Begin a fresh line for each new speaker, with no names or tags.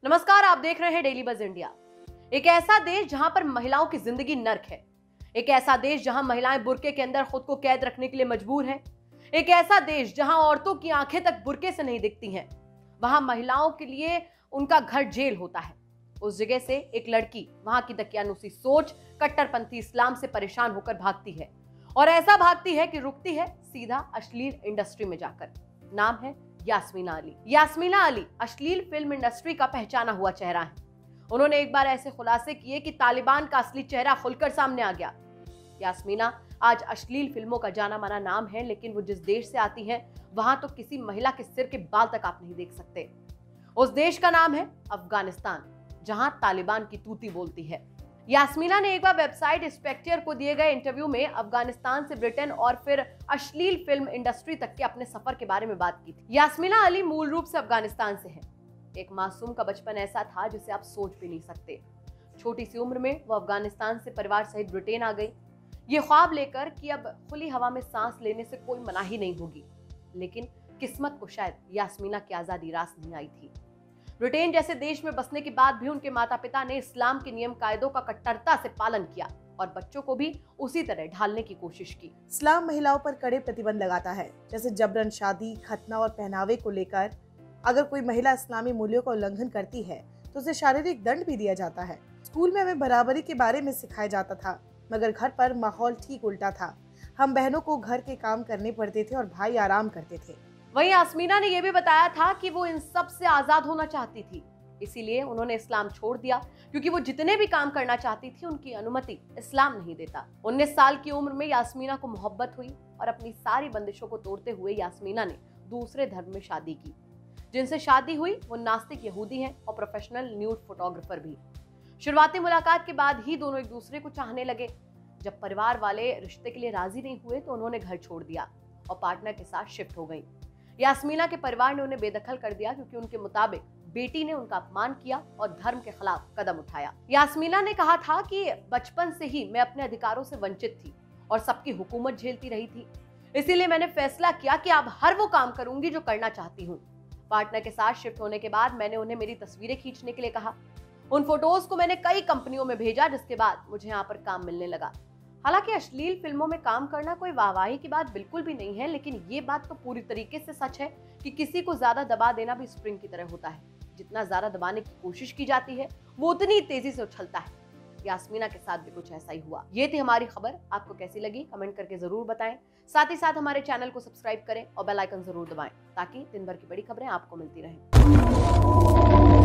नमस्कार, आप देख रहे हैं डेली बज इंडिया। एक ऐसा देश जहां पर महिलाओं की जिंदगी नर्क है, एक ऐसा देश जहां महिलाएं बुर्के के अंदर खुद को कैद रखने के लिए मजबूर हैं, एक ऐसा देश जहां औरतों की आंखें तक बुर्के से नहीं दिखती हैं, वहां महिलाओं के लिए उनका घर जेल होता है। उस जगह से एक लड़की वहां की दकियानूसी सोच, कट्टरपंथी इस्लाम से परेशान होकर भागती है, और ऐसा भागती है कि रुकती है सीधा अश्लील इंडस्ट्री में जाकर। नाम है यास्मीना अली। यास्मीना अली अश्लील फिल्म इंडस्ट्री का पहचाना हुआ चेहरा है। उन्होंने एक बार ऐसे खुलासे किए कि तालिबान का असली चेहरा खुलकर सामने आ गया। यास्मीना आज अश्लील फिल्मों का जाना माना नाम है, लेकिन वो जिस देश से आती हैं, वहां तो किसी महिला के सिर के बाल तक आप नहीं देख सकते। उस देश का नाम है अफगानिस्तान, जहां तालिबान की तूती बोलती है। यास्मीना ने एक बार वेबसाइट स्पेक्टर को दिए गए इंटरव्यू में अफगानिस्तान से ब्रिटेन और फिर अश्लील फिल्म इंडस्ट्री तक के अपने सफर के बारे में बात की थी। यास्मीना अली मूल रूप से अफगानिस्तान से है। एक मासूम का बचपन ऐसा था जिसे आप सोच भी नहीं सकते। छोटी सी उम्र में वो अफगानिस्तान से परिवार सहित ब्रिटेन आ गई, ये ख्वाब लेकर कि अब खुली हवा में सांस लेने से कोई मनाही नहीं होगी। लेकिन किस्मत को शायद यास्मीना की आजादी रास नहीं आई थी। ब्रिटेन जैसे देश में बसने के बाद भी उनके माता पिता ने इस्लाम के नियम कायदों का कट्टरता से पालन किया और बच्चों को भी उसी तरह ढालने की कोशिश की।
इस्लाम महिलाओं पर कड़े प्रतिबंध लगाता है, जैसे जबरन शादी, खतना और पहनावे को लेकर। अगर कोई महिला इस्लामी मूल्यों का उल्लंघन करती है तो उसे शारीरिक दंड भी दिया जाता है। स्कूल में हमें बराबरी के बारे में सिखाया जाता था, मगर घर पर माहौल ठीक उल्टा था। हम बहनों को घर के काम करने पड़ते थे और भाई आराम करते थे।
वहीं यास्मीना ने यह भी बताया था कि वो इन सब से आजाद होना चाहती थी, इसीलिए उन्होंने इस्लाम छोड़ दिया, क्योंकि वो जितने भी काम करना चाहती थी उनकी अनुमति इस्लाम नहीं देता। 19 साल की उम्र में यास्मीना को मोहब्बत हुई और अपनी सारी बंदिशों को तोड़ते हुए यास्मीना ने दूसरे धर्म में शादी की। जिनसे शादी हुई वो नास्तिक यहूदी हैं और प्रोफेशनल न्यूड फोटोग्राफर भी। शुरुआती मुलाकात के बाद ही दोनों एक दूसरे को चाहने लगे। जब परिवार वाले रिश्ते के लिए राजी नहीं हुए तो उन्होंने घर छोड़ दिया और पार्टनर के साथ शिफ्ट हो गई। यास्मीना के परिवार ने उन्हें बेदखल कर दिया, क्योंकि उनके मुताबिक बेटी ने उनका अपमान किया और धर्म के खिलाफ कदम उठाया। यास्मीना ने कहा था कि बचपन से ही मैं अपने अधिकारों से वंचित थी और सबकी हुकूमत झेलती रही थी, इसीलिए मैंने फैसला किया कि अब हर वो काम करूंगी जो करना चाहती हूँ। पार्टनर के साथ शिफ्ट होने के बाद मैंने उन्हें मेरी तस्वीरें खींचने के लिए कहा। उन फोटोज को मैंने कई कंपनियों में भेजा, जिसके बाद मुझे यहाँ पर काम मिलने लगा। हालांकि अश्लील फिल्मों में काम करना कोई वाहवाही की बात बिल्कुल भी नहीं है, लेकिन ये बात तो पूरी तरीके से सच है कि किसी को ज्यादा दबा देना भी स्प्रिंग की तरह होता है। जितना ज्यादा दबाने की कोशिश की जाती है वो उतनी तेजी से उछलता है। यास्मीना के साथ भी कुछ ऐसा ही हुआ। ये थी हमारी खबर। आपको कैसी लगी कमेंट करके जरूर बताएं। साथ ही साथ हमारे चैनल को सब्सक्राइब करें और बेल आइकन जरूर दबाएं, ताकि दिन भर की बड़ी खबरें आपको मिलती रहें।